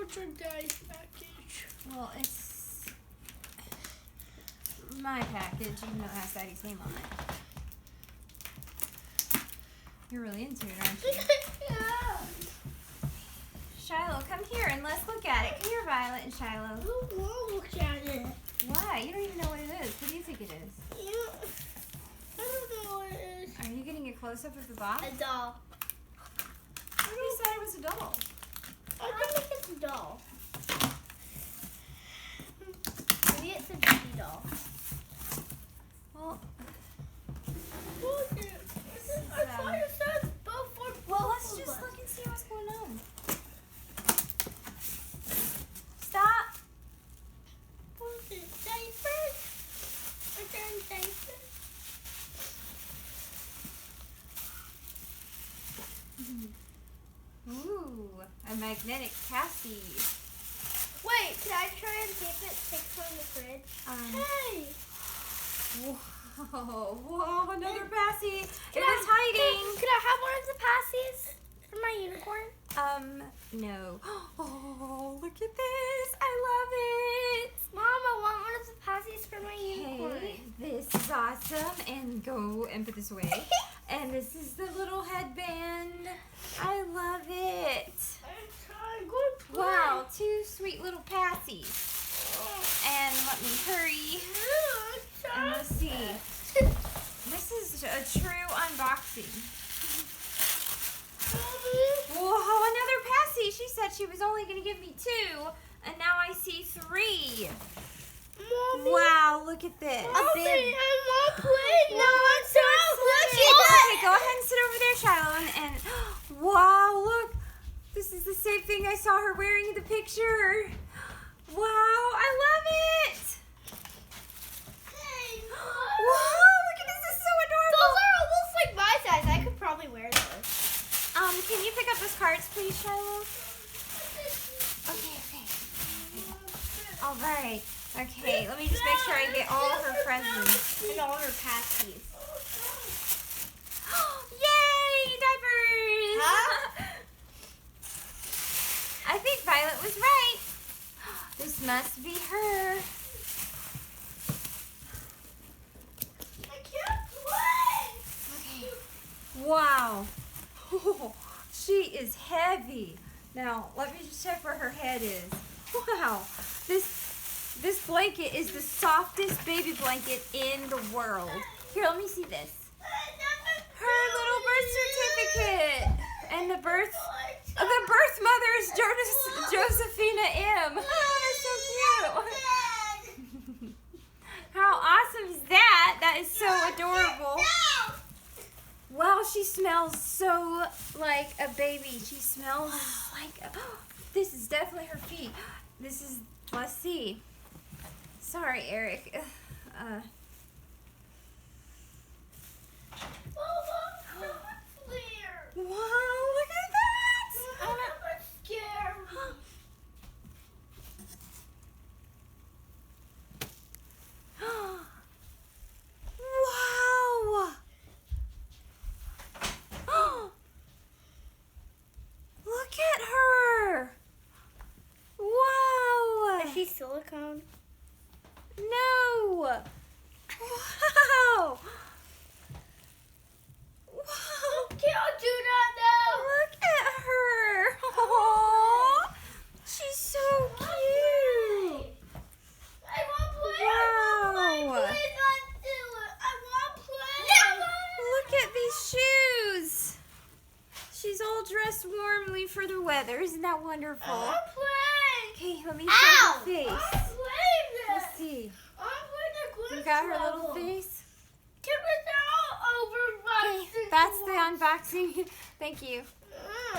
What's your daddy's package? Well, it's my package, even though it has Daddy's name on it. You're really into it, aren't you? Yeah. Shiloh, come here and let's look at it. Come here, Violet and Shiloh. Who won't look at it? Why? You don't even know what it is. What do you think it is? Yeah. I don't know what it is. Are you getting a close-up of the box? A doll. Who said it was a doll? I think it's a doll. Maybe it's a baby doll. Well, I thought it said both for well, let's just look and see what's going on. Stop. What's it? Diapers? Are there diapers? Ooh, a magnetic Cassie. Wait, can I try and see if it sticks on the fridge? Hey! Whoa, another Passy. It was hiding. Could I have one of the passies for my unicorn? No. Oh, look at this. I love it. Mom, I want one of the passies for my unicorn. Okay, this is awesome. And go and put this away. And this is the little headband. I love it. Wow, two sweet little Passies. And let me hurry. And let's see. This is a true unboxing. Whoa, another Passy. She said she was only going to give me 2. And now I see 3. Mommy. Wow, look at this. Mommy, I want to play. No, I'm so excited. Okay, go ahead and sit over there, Shiloh. And wow, look. This is the same thing I saw her wearing in the picture. Wow, I love it. Hey, Wow, look at this. This is so adorable. those are almost like my size. I could probably wear those. Can you pick up those cards, please, Shiloh? Okay. All right. Okay, let me just make sure I get all her presents. And all her passies. Yay, diapers! Huh? I think Violet was right. This must be her. I can't play. Okay. Wow. She is heavy. Now, let me just check where her head is. Wow. This blanket is the softest baby blanket in the world. Here, let me see this. Her little birth certificate. And the birth mother is Josefina M. Oh, that's so cute. How awesome is that? That is so adorable. Wow, she smells so like a baby. She smells like, this is definitely her feet. This is, let's see. Sorry, Eric. Wow, look at that! I'm scared. Wow! Look at her! Wow! Is she silicone? No! Wow! Wow! Can't do that now. Look at her! Aww. She's so cute! I want to play. Wow! Please not do it. I want to play. Look at these shoes! She's all dressed warmly for the weather. Isn't that wonderful? I want to play. Okay, let me show her I'm face. playing this. Let's see. I'm playing the You got her little face? Give it all over. Okay, that's the unboxing. Thank you.